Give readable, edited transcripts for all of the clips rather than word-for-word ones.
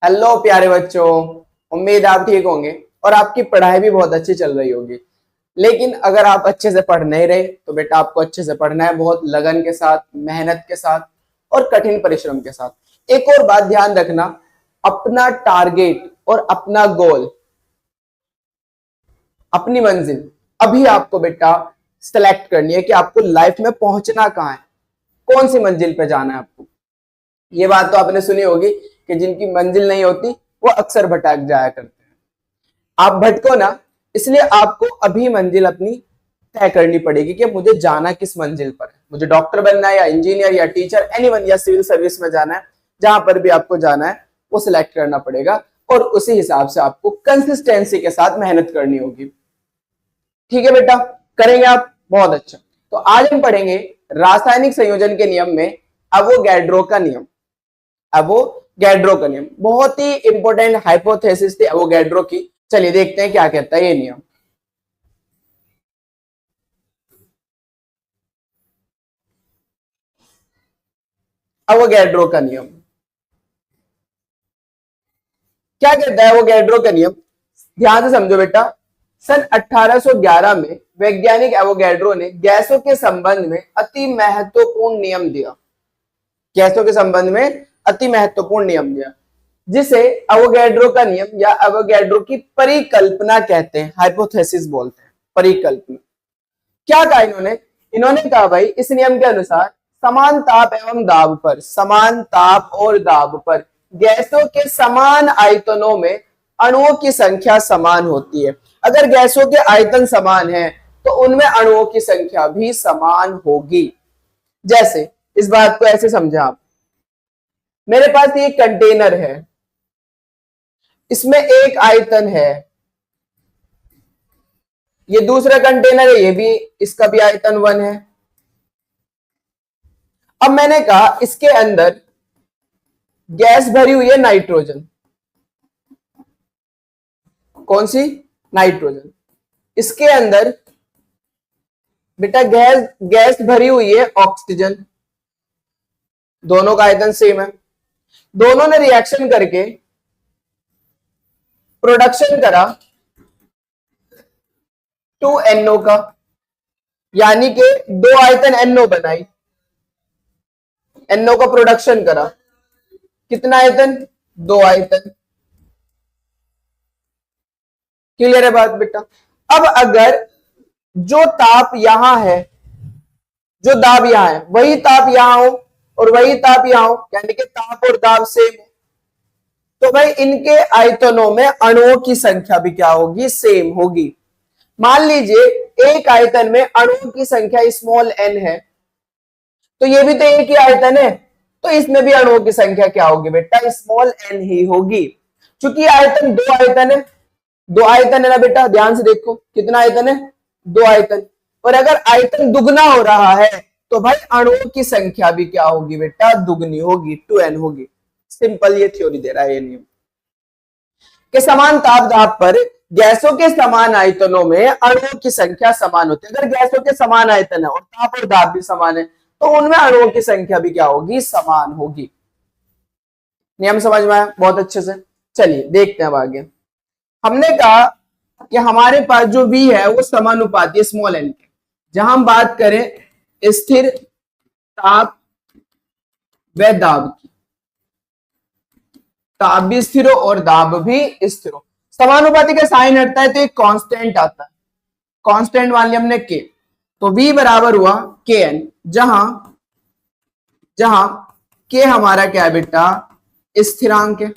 Hello प्यारे बच्चों, उम्मीद आप ठीक होंगे और आपकी पढ़ाई भी बहुत अच्छी चल रही होगी। लेकिन अगर आप अच्छे से पढ़ नहीं रहे तो बेटा आपको अच्छे से पढ़ना है, बहुत लगन के साथ, मेहनत के साथ और कठिन परिश्रम के साथ। एक और बात ध्यान रखना, अपना टारगेट और अपना गोल, अपनी मंजिल अभी आपको बेटा सिलेक्ट करनी है कि आपको लाइफ में पहुंचना कहाँ है, कौन सी मंजिल पे जाना है आपको। ये बात तो आपने सुनी होगी कि जिनकी मंजिल नहीं होती वो अक्सर भटक जाया करते हैं। आप भटको ना, इसलिए आपको अभी मंजिल अपनी तय करनी पड़ेगी कि मुझे जाना किस मंजिल पर है। मुझे डॉक्टर बनना है या इंजीनियर या टीचर, एनीवन, या सिविल सर्विस में जाना है। जहां पर भी आपको जाना है वो सिलेक्ट करना पड़ेगा और उसी हिसाब से आपको कंसिस्टेंसी के साथ मेहनत करनी होगी। ठीक है बेटा, करेंगे आप? बहुत अच्छा। तो आज हम पढ़ेंगे रासायनिक संयोजन के नियम में एवोगैड्रो का नियम। एवोगैड्रो का नियम बहुत ही इंपॉर्टेंट हाइपोथेसिस थी एवोगैड्रो की। चलिए देखते हैं क्या कहता है ये नियम। एवोगैड्रो का नियम क्या कहता है? एवोगैड्रो का नियम ध्यान से समझो बेटा। सन 1811 में वैज्ञानिक एवोगैड्रो ने गैसों के संबंध में अति महत्वपूर्ण नियम दिया। गैसों के संबंध में अति महत्वपूर्ण नियम दिया, जिसे एवोगैड्रो का नियम या एवोगैड्रो की परिकल्पना कहते हैं, हाइपोथेसिस बोलते हैं, परिकल्पना। क्या कहा इन्होंने? इन्होंने कहा भाई इस नियम के अनुसार समान ताप एवं दाब पर, समान ताप और दाब पर गैसों के समान आयतनों में अणुओं की संख्या समान होती है। अगर गैसों के आयतन समान है तो उनमें अणुओं की संख्या भी समान होगी। जैसे इस बात को ऐसे समझा आप, मेरे पास ये कंटेनर है, इसमें एक आयतन है, ये दूसरा कंटेनर है, ये भी, इसका भी आयतन 1 है। अब मैंने कहा इसके अंदर गैस भरी हुई है नाइट्रोजन। कौन सी? नाइट्रोजन। इसके अंदर बेटा गैस भरी हुई है ऑक्सीजन। दोनों का आयतन सेम है। दोनों ने रिएक्शन करके प्रोडक्शन करा 2NO का, यानी कि दो आयतन NO बनाई। NO का प्रोडक्शन करा, कितना आयतन? 2 आयतन। क्लियर है बात बेटा? अब अगर जो ताप यहां है, जो दाब यहां है, वही ताप यहां हो और वही ताप यहां हो, यानी कि ताप और दाब सेम हो, तो भाई इनके आयतनों में अणुओं की संख्या भी क्या होगी? सेम होगी। मान लीजिए एक आयतन में अणुओं की संख्या स्मॉल n है, तो ये भी तो एक ही आयतन है, तो इसमें भी अणुओं की संख्या क्या होगी बेटा? स्मॉल n ही होगी। चूंकि आयतन 2 आयतन है, 2 आयतन है ना बेटा, ध्यान से देखो कितना आयतन है? 2 आयतन। और अगर आयतन दुगना हो रहा है तो भाई अणुओं की संख्या भी क्या होगी बेटा? दुगनी होगी, 2n होगी। सिंपल ये थ्योरी दे रहा है ये नियम कि समान ताप दाब पर गैसों के समान आयतनों में अणुओं की संख्या समान होती है। अगर गैसों के समान आयतन है और ताप और दाब भी समान है तो उनमें अणुओं की संख्या भी क्या होगी? समान होगी। नियम समझ में आया? बहुत अच्छे से। चलिए देखते हैं अब आगे। हमने कहा कि हमारे पास जो V है वो समानुपाती है स्मॉल n के। जहां हम बात करें स्थिर ताप व दाब की, ताप भी स्थिर हो और दाब भी स्थिर हो, समानुपाती का साइन हटता है तो एक कांस्टेंट आता है। कांस्टेंट मान लिया हमने K, तो V बराबर हुआ Kn, जहां K हमारा क्या है बेटा? स्थिरांक है।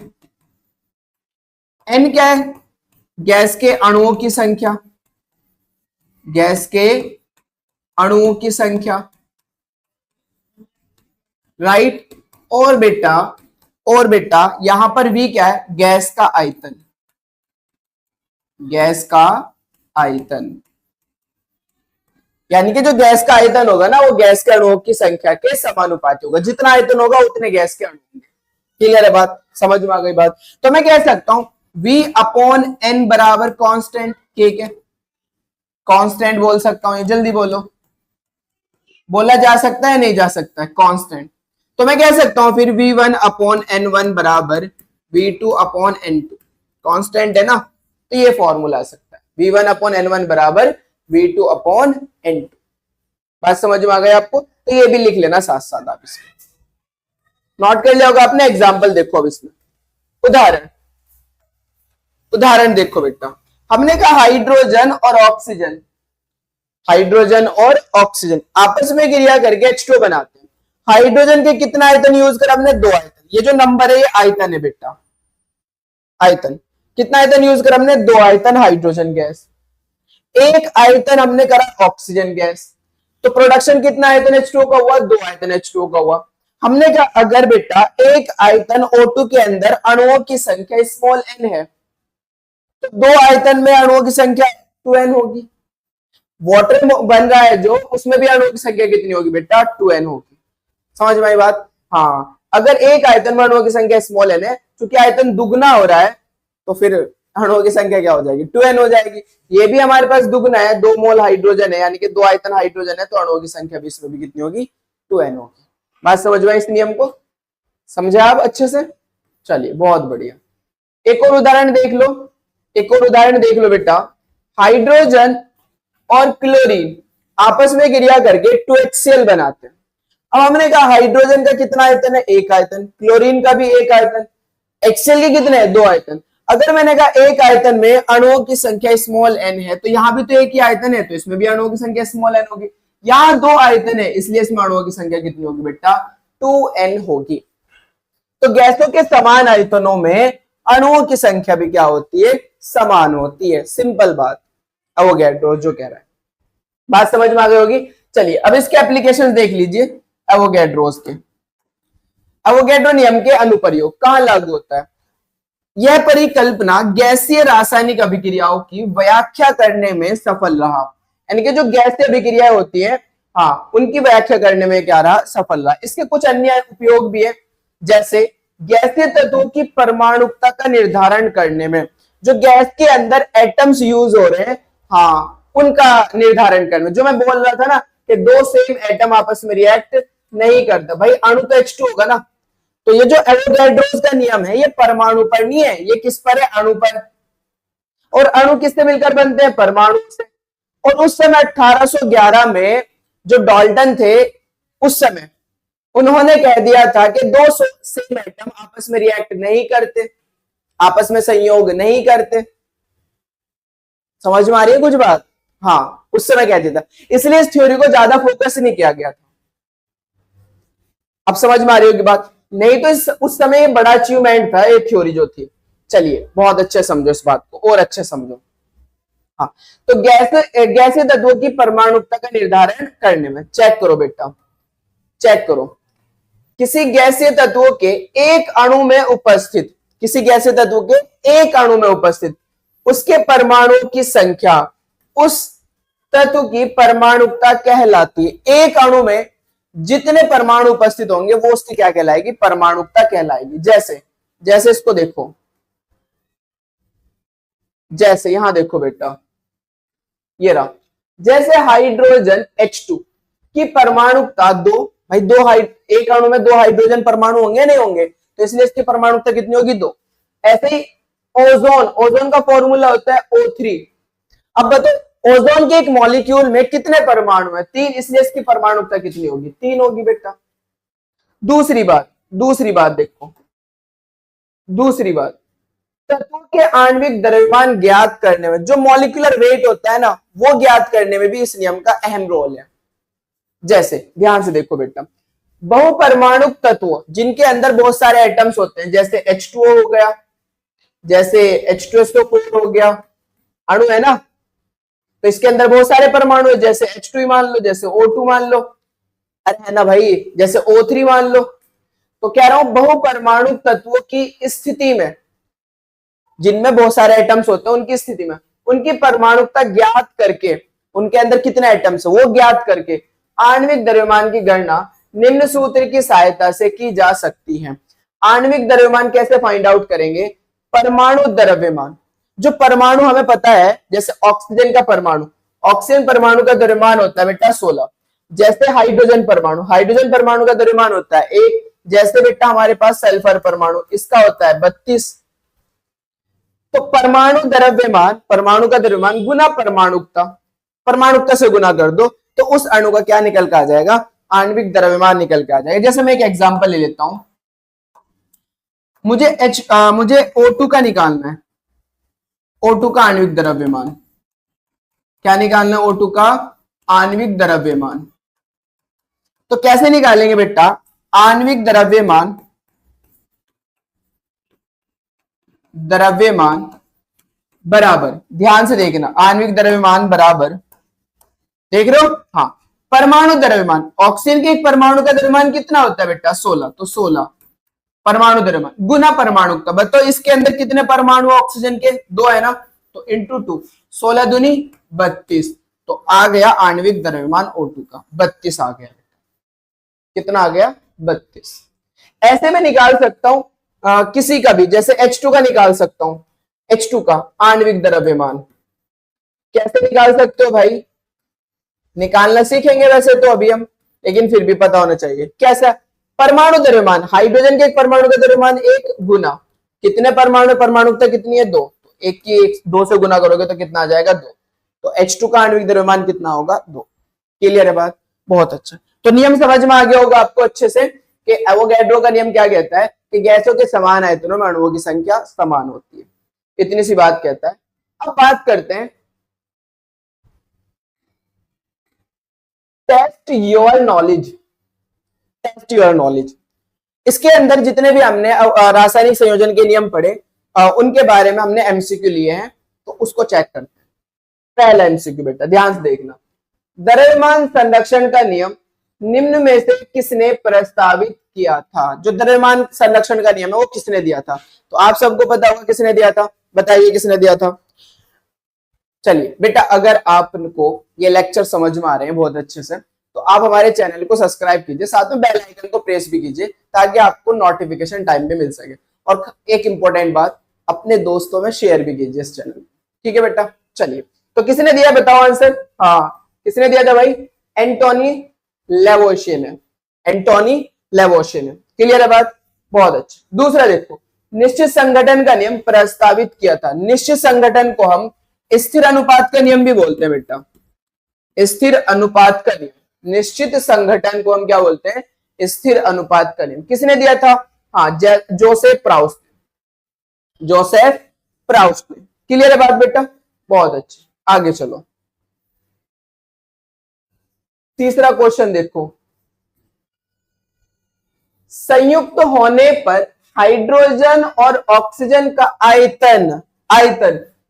N क्या है? गैस के अणुओं की संख्या, गैस के अणुओं की संख्या, राइट। और बेटा यहां पर V क्या है? गैस का आयतन, गैस का आयतन, यानी कि जो गैस का आयतन होगा ना वो गैस के अणुओं की संख्या के समानुपाती होगा। जितना आयतन होगा उतने गैस के अणु होंगे। क्लियर है बात? समझ में आ गई बात? तो मैं कह सकता हूं V अपॉन N बराबर कांस्टेंट K के, कांस्टेंट बोल सकता हूं, ये जल्दी बोलो, बोला जा सकता है नहीं जा सकता है? कांस्टेंट। तो मैं कह सकता हूं फिर V1 अपॉन N1 बराबर V2/N2 कांस्टेंट है ना, तो ये फॉर्मूला आ सकता है V1/N1 बराबर V2/N2। बात समझ में आ गई आपको? तो ये भी लिख लेना साथ साथ, आप इसमें नोट कर लिया होगा आपने। एग्जाम्पल देखो अब इसमें, उदाहरण देखो बेटा। हमने कहा हाइड्रोजन और ऑक्सीजन आपस में क्रिया करके H2O बनाते हैं। हाइड्रोजन के कितना आयतन यूज करा हमने? 2 आयतन। ये जो नंबर है ये आयतन है बेटा, आयतन। कितना आयतन यूज करा हमने? 2 आयतन हाइड्रोजन गैस, 1 आयतन हमने करा ऑक्सीजन गैस। तो प्रोडक्शन कितना आयतन H2O का हुआ? 2 आयतन H2O का हुआ। हमने कहा अगर बेटा 1 आयतन O2 के अंदर अणुओं की संख्या स्मॉल n है, तो 2 आयतन में अणुओं की संख्या 2n होगी। वाटर बन रहा है जो, उसमें भी अणुओं की संख्या कितनी होगी बेटा? 2n होगी। समझ में आई बात? हाँ, अगर 1 आयतन में अणुओं की संख्या स्मॉल n है, क्योंकि आयतन दुगना हो रहा है, तो फिर अणुओं की संख्या क्या हो जाएगी? 2n हो जाएगी। ये भी हमारे पास दुगना है, 2 मोल हाइड्रोजन है, यानी कि 2 आयतन हाइड्रोजन है, तो अणुओं की संख्या भी इसमें भी कितनी होगी? 2n होगी। बात समझ में इस नियम को? समझे आप अच्छे से? चलिए बहुत बढ़िया। एक और उदाहरण देख लो बेटा। हाइड्रोजन और क्लोरीन आपस में क्रिया करके 2HCl बनाते हैं। अब हमने कहा हाइड्रोजन का कितना आयतन है? 1 आयतन। क्लोरीन का भी 1 आयतन। HCl के कितने हैं? 2 आयतन। अगर मैंने कहा 1 आयतन में अणुओं की संख्या स्मॉल n है, तो यहां भी तो 1 ही आयतन है, तो इसमें भी अणुओं की संख्या स्मॉल n होगी। यहां 2 आयतन है, इसलिए इसमें अणुओं की संख्या कितनी होगी बेटा? 2n होगी। तो गैसों के समान आयतनों में अणुओं की संख्या भी क्या होती है? समान होती है। सिंपल बात, एवोगैड्रो जो कह रहा है। बात समझ में आ गई होगी? चलिए अब इसके एप्लीकेशन देख लीजिए। एवोगैड्रो नियम के अनुप्रयोग कहां लागू होता है? यह परिकल्पना गैसीय रासायनिक अभिक्रियाओं की व्याख्या करने में सफल रहा। यानी कि जो गैसीय अभिक्रियाएं होती है, हाँ, उनकी व्याख्या करने में क्या रहा? सफल रहा। इसके कुछ अन्य उपयोग भी है, जैसे गैसीय तत्वों की परमाणुकता का निर्धारण करने में। जो गैस के अंदर एटम्स यूज हो रहे हैं, हाँ, उनका निर्धारण करने। जो मैं बोल रहा था ना कि 2 सेम एटम आपस में रिएक्ट नहीं करता, भाई अणु तो H2 होगा ना। तो ये जो एवोगैड्रोस का नियम है, ये परमाणु पर नहीं है, ये किस पर है? अणु पर। और अणु किससे मिलकर बनते हैं? परमाणु से। और उस समय 1811 में जो डाल्टन थे, उस समय उन्होंने कह दिया था कि 2 सेम एटम आपस में रिएक्ट नहीं करते, आपस में संयोग नहीं करते। समझ में आ रही है कुछ बात? हाँ, उस समय कह दिया था, इसलिए इस थ्योरी को ज्यादा फोकस नहीं किया गया था। अब समझ में आ रही होगी बात? नहीं तो उस समय बड़ा अचीवमेंट था ये थ्योरी जो थी। चलिए बहुत अच्छे समझो इस बात को, और अच्छे समझो। हाँ, तो गैसीय तत्वों की परमाणुकता का निर्धारण करने में, चेक करो बेटा, चेक करो। किसी गैसीय तत्वों के एक अणु में उपस्थित, उसके परमाणु की संख्या उस तत्व की परमाणुकता कहलाती है। एक अणु में जितने परमाणु उपस्थित होंगे वो उसकी क्या कहलाएगी? परमाणुकता कहलाएगी। जैसे इसको देखो, जैसे यहां देखो बेटा, ये रहा, जैसे हाइड्रोजन H2 की परमाणुकता 2, भाई एक अणु में 2 हाइड्रोजन परमाणु होंगे नहीं होंगे, तो इसलिए इसकी परमाणुकता कितनी होगी? 2। ऐसे ही ओजोन का फॉर्मूला होता है O3। अब बताओ ओजोन के एक मॉलिक्यूल में कितने परमाणु है? 3, इसलिए इसकी परमाणुकता कितनी होगी? 3 होगी बेटा। दूसरी बात देखो, दूसरी बात, तत्वों के आणविक द्रव्यमान ज्ञात करने में, जो मॉलिक्यूलर वेट होता है ना, वो ज्ञात करने में भी इस नियम का अहम रोल है। जैसे ध्यान से देखो बेटा, बहुपरमाणुक तत्व जिनके अंदर बहुत सारे एटम्स होते हैं, जैसे H2O हो गया, जैसे H2SO4 हो गया, अणु है ना, तो इसके अंदर बहुत सारे परमाणु है, जैसे H2 मान लो, जैसे O2 मान लो, अरे है ना भाई, जैसे O3 मान लो। तो कह रहा हूं बहुपरमाणु तत्वों की स्थिति में, जिनमें बहुत सारे एटम्स होते हैं, उनकी स्थिति में उनकी परमाणुकता ज्ञात करके, उनके अंदर कितने एटम्स है वो ज्ञात करके आणविक द्रव्यमान की गणना निम्न सूत्र की सहायता से की जा सकती है। आणविक द्रव्यमान कैसे फाइंड आउट करेंगे? परमाणु द्रव्यमान, जो परमाणु हमें पता है, जैसे ऑक्सीजन का परमाणु, ऑक्सीजन परमाणु का द्रव्यमान होता है बेटा 16। जैसे हाइड्रोजन परमाणु का द्रव्यमान होता है 1, जैसे बेटा हमारे पास सल्फर परमाणु, इसका होता है 32। तो परमाणु द्रव्यमान, परमाणु का द्रव्यमान गुना परमाणुकता, परमाणुकता से गुना कर दो तो उस अणु का क्या निकल के आ जाएगा, आणविक द्रव्यमान निकल के आ जाएगा। जैसे मैं एक एग्जांपल ले लेता हूं, मुझे O2 का निकालना है, O2 का आणविक द्रव्यमान, क्या निकालना है, O2 का आणविक द्रव्यमान। तो कैसे निकालेंगे बेटा, आणविक द्रव्यमान, द्रव्यमान बराबर, ध्यान से देखना, आणविक द्रव्यमान बराबर, देख रहे हो, हाँ, परमाणु द्रव्यमान, ऑक्सीजन के एक परमाणु का द्रव्यमान कितना होता है बेटा, 16, तो 16 परमाणु द्रव्यमान गुना परमाणुकता। बताओ इसके अंदर कितने परमाणु ऑक्सीजन के, 2 है ना, तो इंटू 2, 16 दूनी 32, तो आ गया आणविक द्रव्यमान O2 का 32 आ गया, कितना आ गया, 32। ऐसे में निकाल सकता हूं किसी का भी, जैसे H2 का निकाल सकता हूं, H2 का आणविक द्रव्यमान कैसे निकाल सकते हो भाई, निकालना सीखेंगे वैसे तो अभी हम, लेकिन फिर भी पता होना चाहिए कैसा। परमाणु द्रव्यमान, हाइड्रोजन के एक परमाणु का द्रव्यमान 1 गुना, कितने परमाणु, परमाणुकता कितनी है, 2, तो 1 की 2 से गुना करोगे तो कितना आ जाएगा, 2, तो H2 का आणविक द्रव्यमान कितना होगा, 2। क्लियर है बात, बहुत अच्छा। तो नियम समझ में आ गया होगा आपको अच्छे से कि एवोगैड्रो का नियम क्या कहता है कि गैसों के समान आयतनों में अणुओं की संख्या समान होती है, इतनी सी बात कहता है। अब बात करते हैं test your knowledge, test your knowledge. इसके अंदर जितने भी हमने रासायनिक संयोजन के नियम पढ़े उनके बारे में हमने एमसीक्यू लिए हैं, तो उसको चेक करते हैं। पहला एमसीक्यू बेटा ध्यान से देखना, द्रव्यमान संरक्षण का नियम निम्न में से किसने प्रस्तावित किया था। जो द्रव्यमान संरक्षण का नियम है वो किसने दिया था, तो आप सबको पता होगा किसने दिया था, बताइए किसने दिया था। चलिए बेटा, अगर आपको ये लेक्चर समझ में आ रहे हैं बहुत अच्छे से, तो आप हमारे चैनल को सब्सक्राइब कीजिए, साथ में बेल आइकन को प्रेस भी कीजिए ताकि आपको नोटिफिकेशन टाइम पे मिल सके। और एक इंपॉर्टेंट बात, अपने दोस्तों में शेयर भी कीजिए इस चैनल, ठीक है बेटा। चलिए, तो किसने दिया बताओ आंसर, हाँ किसने दिया था भाई, एंटोनी लेवोशिए ने, एंटोनी लेवोशिए ने। क्लियर है बात, बहुत अच्छा। दूसरा देखो, निश्चित संगठन का नियम प्रस्तावित किया था। निश्चित संगठन को हम स्थिर अनुपात का नियम भी बोलते हैं बेटा, स्थिर अनुपात का नियम। निश्चित संगठन को हम क्या बोलते हैं, स्थिर अनुपात का नियम। किसने दिया था, हाँ जोसेफ प्राउस ने, जोसेफ प्राउस ने। क्लियर है बात बेटा, बहुत अच्छी। आगे चलो, तीसरा क्वेश्चन देखो, संयुक्त होने पर हाइड्रोजन और ऑक्सीजन का आयतन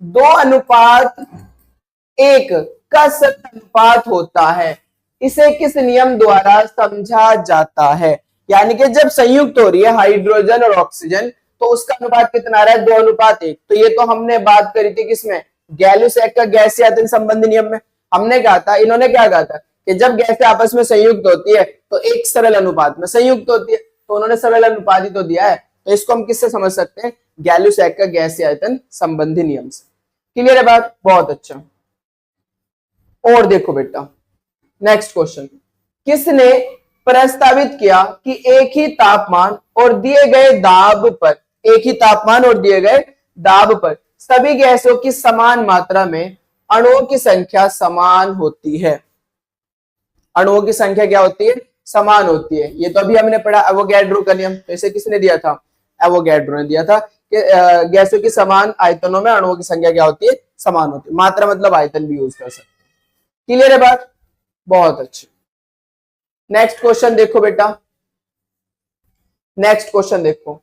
2:1 का सत अनुपात होता है। इसे किस नियम द्वारा समझा जाता है। यानी कि जब संयुक्त हो रही है हाइड्रोजन और ऑक्सीजन तो उसका अनुपात कितना आ रहा है, 2:1। तो ये तो हमने बात करी थी किसमें, गैलुसैक का गैसीय आयतन संबंधी नियम में। हमने कहा था, इन्होंने क्या कहा था कि जब गैसें आपस में संयुक्त होती है तो एक सरल अनुपात में संयुक्त होती है, तो उन्होंने सरल अनुपात ही तो दिया है। तो इसको हम किससे समझ सकते हैं, गैलुसैक का गैसीय आयतन संबंधी नियम से। क्लियर है बात, बहुत अच्छा। और देखो बेटा, नेक्स्ट क्वेश्चन, किसने प्रस्तावित किया कि एक ही तापमान और दिए गए दाब पर, एक ही तापमान और दिए गए दाब पर सभी गैसों की समान मात्रा में अणुओं की संख्या समान होती है। अणुओं की संख्या क्या होती है, समान होती है। ये तो अभी हमने पढ़ा एवोगैड्रो का नियम। तो इसे किसने दिया था, एवोगैड्रो ने दिया था कि गैसों की समान आयतनों में अणुओं की संख्या क्या होती है, समान होती है। मात्रा मतलब आयतन भी यूज कर सकते हैं। क्लियर है बात, बहुत अच्छी। नेक्स्ट क्वेश्चन देखो बेटा, नेक्स्ट क्वेश्चन देखो,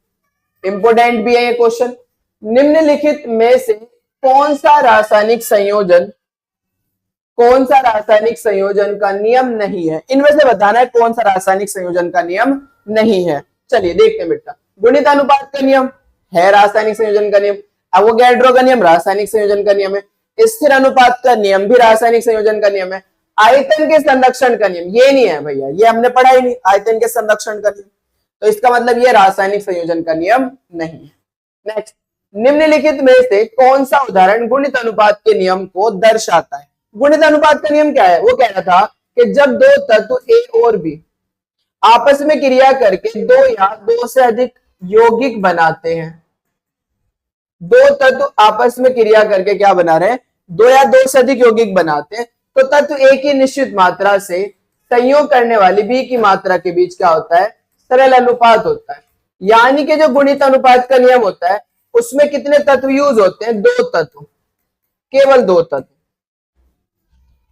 इंपोर्टेंट भी है ये क्वेश्चन। निम्नलिखित में से कौन सा रासायनिक संयोजन का नियम नहीं है। इनमें से बताना है कौन सा रासायनिक संयोजन का नियम नहीं है। चलिए देखते हैं बेटा, गुणित अनुपात का नियम है रासायनिक संयोजन का नियम, एवोगैड्रो का नियम रासायनिक संयोजन का नियम है, स्थिर अनुपात का नियम भी रासायनिक संयोजन का नियम है, आयतन के संरक्षण का नियम ये नहीं है भैया, ये हमने पढ़ा ही नहीं, आयतन के संरक्षण का नियम। तो इसका मतलब ये रासायनिक संयोजन का नियम नहीं है। नेक्स्ट, निम्नलिखित में से कौन सा उदाहरण गुणित अनुपात के नियम को दर्शाता है। गुणित अनुपात का नियम क्या है, वो कह रहा था कि जब दो तत्व ए और बी आपस में क्रिया करके दो या दो से अधिक यौगिक बनाते हैं। दो तत्व आपस में क्रिया करके क्या बना रहे हैं, दो या दो से अधिक यौगिक बनाते हैं, तो तत्व ए की निश्चित मात्रा से संयोग करने वाली बी की मात्रा के बीच क्या होता है, सरल अनुपात होता है। यानी कि जो गुणित अनुपात का नियम होता है उसमें कितने तत्व यूज होते हैं, दो तत्व, केवल दो तत्व।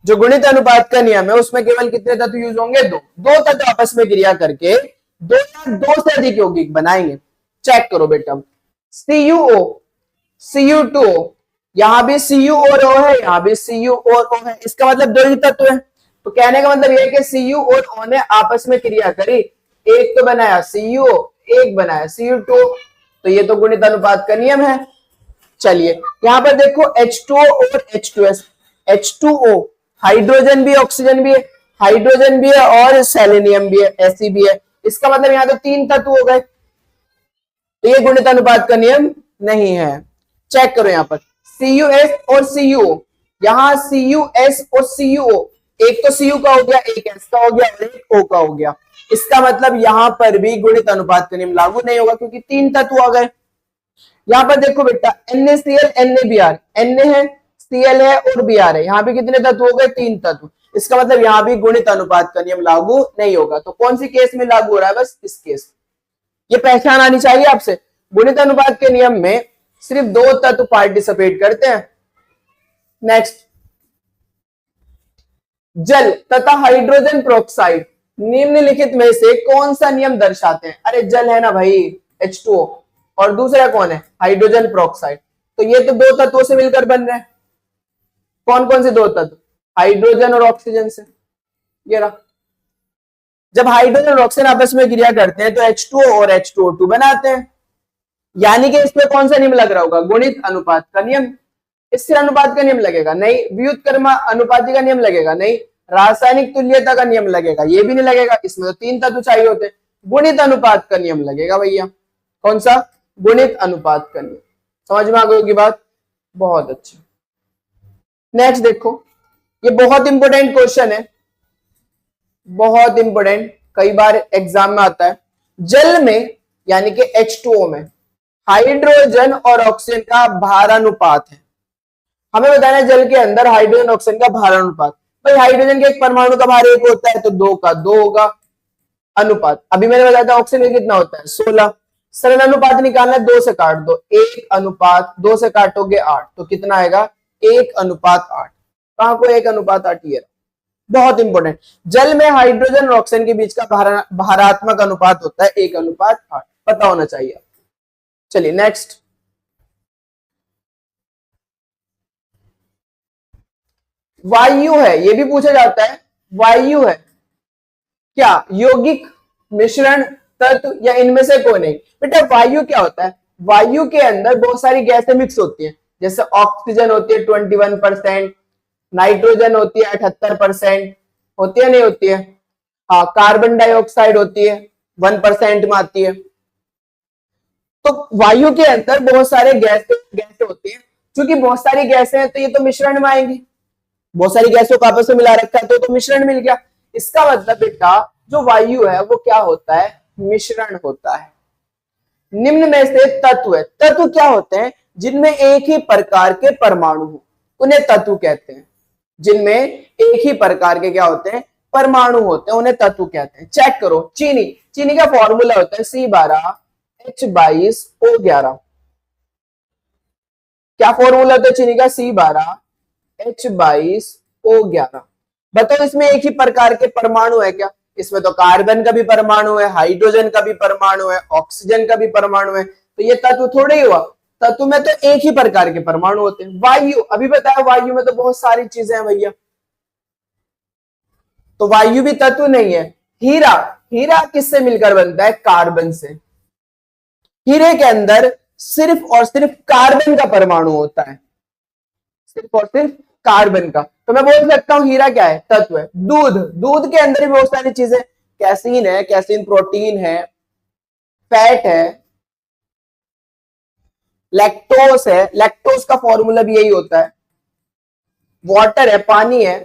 जो गुणित अनुपात का नियम है उसमें केवल कितने तत्व यूज होंगे, दो। दो तत्व आपस में क्रिया करके दो या दो से अधिक यौगिक बनाएंगे। चेक करो बेटा, CuO, Cu2O, यहां भी Cu और O है, यहां भी Cu और O है, इसका मतलब दो ही तत्व है। तो कहने का मतलब यह है कि Cu और O ने आपस में क्रिया करी, एक तो बनाया CuO, एक बनाया Cu2, तो ये तो गुणित अनुपात का नियम है। चलिए यहां पर देखो H2O और H2S, H2O हाइड्रोजन भी ऑक्सीजन भी है, हाइड्रोजन भी है और सेलेनियम भी है, Fe भी है, इसका मतलब यहां तो तीन तत्व हो गए, तो ये गुणित अनुपात का नियम नहीं है। चेक करो यहां पर CuS और CuO, यहां CuS और CuO, एक तो Cu का हो गया, एक S का हो गया और एक O का हो गया, इसका मतलब यहां पर भी गुणित अनुपात का नियम लागू नहीं होगा क्योंकि तीन तत्व आ गए। यहां पर देखो बेटा NaCl NaBr, Na है, Cl है और Br है, यहां भी कितने तत्व हो गए, तीन तत्व, इसका मतलब यहां भी गुणित अनुपात का नियम लागू नहीं होगा। तो कौन सी केस में लागू हो रहा है, बस इस केस, ये पहचान आनी चाहिए आपसे। गुणित अनुपात के नियम में सिर्फ दो तत्व पार्टिसिपेट करते हैं। नेक्स्ट, जल तथा हाइड्रोजन पेरोक्साइड निम्नलिखित में से कौन सा नियम दर्शाते हैं। अरे जल है ना भाई H2O, और दूसरा कौन है, हाइड्रोजन पेरोक्साइड, तो ये तो दो तत्वों से मिलकर बन रहे हैं। कौन कौन से दो तत्व, हाइड्रोजन और ऑक्सीजन से, ये रहा। जब हाइड्रोजन और ऑक्सीजन आपस में क्रिया करते हैं तो H2O और H2O2 बनाते हैं, यानी कि इसमें कौन सा नियम लग रहा होगा, गुणित अनुपात का नियम। स्थिर अनुपात का नियम लगेगा नहीं, व्युत्क्रम अनुपाती का नियम लगेगा नहीं, रासायनिक तुल्यता का नियम लगेगा, ये भी नहीं लगेगा, इसमें तो तीन तत्व चाहिए होते। गुणित अनुपात का नियम लगेगा भैया, कौन सा, गुणित अनुपात का नियम। समझ में आ गई होगी बात, बहुत अच्छा। नेक्स्ट देखो, ये बहुत इंपॉर्टेंट क्वेश्चन है, बहुत इंपॉर्टेंट, कई बार एग्जाम में आता है। जल में यानी कि H2O में हाइड्रोजन और ऑक्सीजन का भारानुपात है, हमें बताना है जल के अंदर हाइड्रोजन ऑक्सीजन का भारानुपात। भाई हाइड्रोजन के एक परमाणु का भार एक होता है तो दो का दो होगा अनुपात। अभी मैंने बताया था ऑक्सीजन का कितना होता है 16। सरल अनुपात निकालना है, दो से काट दो, एक अनुपात, दो से काटोगे 8, तो कितना आएगा 1:8। कहां को 1:8, ये बहुत इंपॉर्टेंट। जल में हाइड्रोजन और ऑक्सीजन के बीच का भारात्मक अनुपात होता है 1:8, पता होना चाहिए। चलिए नेक्स्ट, वायु है, ये भी पूछा जाता है, वायु है क्या यौगिक, मिश्रण, तत्व या इनमें से कोई नहीं। बेटा वायु क्या होता है, वायु के अंदर बहुत सारी गैसें मिक्स होती हैं, जैसे ऑक्सीजन होती है 21%, नाइट्रोजन होती है 78%, होती है नहीं होती है, हाँ, कार्बन डाइऑक्साइड होती है 1% में आती है। तो वायु के अंदर बहुत सारे गैसें होती हैं, क्योंकि बहुत सारी गैसें हैं तो ये तो मिश्रण में आएंगी, बहुत सारी गैसों को आपस में मिला रखा है तो मिश्रण मिल गया। इसका मतलब बेटा जो वायु है वो क्या होता है, मिश्रण होता है। निम्न में से तत्व है, तत्व क्या होते हैं, जिनमें एक ही प्रकार के परमाणु हो उन्हें तत्व कहते हैं। जिनमें एक ही प्रकार के क्या होते हैं, परमाणु होते हैं, उन्हें तत्व कहते हैं। चेक करो, चीनी, चीनी का फॉर्मूला होता है C12H22O11। क्या फॉर्मूला होता है चीनी का, C12H22O11। बताओ इसमें एक ही प्रकार के परमाणु है क्या, इसमें तो कार्बन का भी परमाणु है, हाइड्रोजन का भी परमाणु है, ऑक्सीजन का भी परमाणु है, तो ये तत्व थोड़े ही हुआ। तत्व में तो एक ही प्रकार के परमाणु होते हैं। वायु, अभी बताया वायु में तो बहुत सारी चीजें हैं भैया, तो वायु भी तत्व नहीं है। हीरा, हीरा किससे मिलकर बनता है, कार्बन से। हीरे के अंदर सिर्फ और सिर्फ कार्बन का परमाणु होता है, सिर्फ और सिर्फ कार्बन का, तो मैं बोल सकता हूं हीरा क्या है, तत्व है। दूध, दूध के अंदर भी बहुत सारी चीजें, कैसीन है, कैसीन प्रोटीन है, फैट है, लैक्टोस है, लैक्टोस का फॉर्मूला भी यही होता है, वाटर है, पानी है,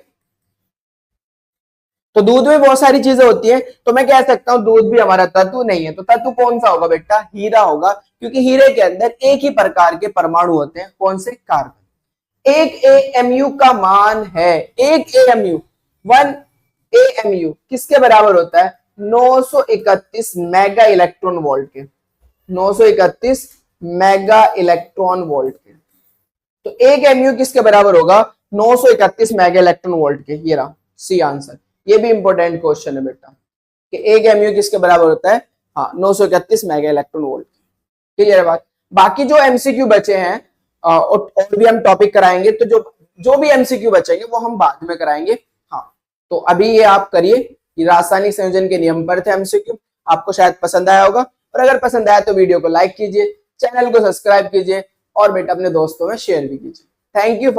तो दूध में बहुत सारी चीजें होती हैं, तो मैं कह सकता हूं दूध भी हमारा तत्व नहीं है। तो तत्व कौन सा होगा बेटा? हीरा होगा, क्योंकि हीरे के अंदर एक ही प्रकार के परमाणु होते हैं। कौन से? कार्बन। एक एएमयू का मान है, एक एएमयू, 1 एएमयू किसके बराबर होता है? 931 मेगा इलेक्ट्रॉन वोल्ट के। 931 मेगा इलेक्ट्रॉन वोल्ट के। तो एक एमयू किसके बराबर होगा? 931 मेगा इलेक्ट्रॉन वोल्ट के। ये रहा सी आंसर। ये भी इंपॉर्टेंट क्वेश्चन है बेटा कि एक एमयू किसके बराबर होता है? हाँ, 931 मेगा इलेक्ट्रॉन वोल्ट। क्लियर है बात? बाकी जो एमसीक्यू बचे हैं और भी हम टॉपिक कराएंगे, तो जो भी एमसीक्यू बचेंगे वो हम बाद में कराएंगे। हाँ, तो अभी ये आप करिए, रासायनिक संयोजन के नियम पर थे एमसीक्यू। आपको शायद पसंद आया होगा, और अगर पसंद आया तो वीडियो को लाइक कीजिए, चैनल को सब्सक्राइब कीजिए, और बेटा अपने दोस्तों में शेयर भी कीजिए। Thank you.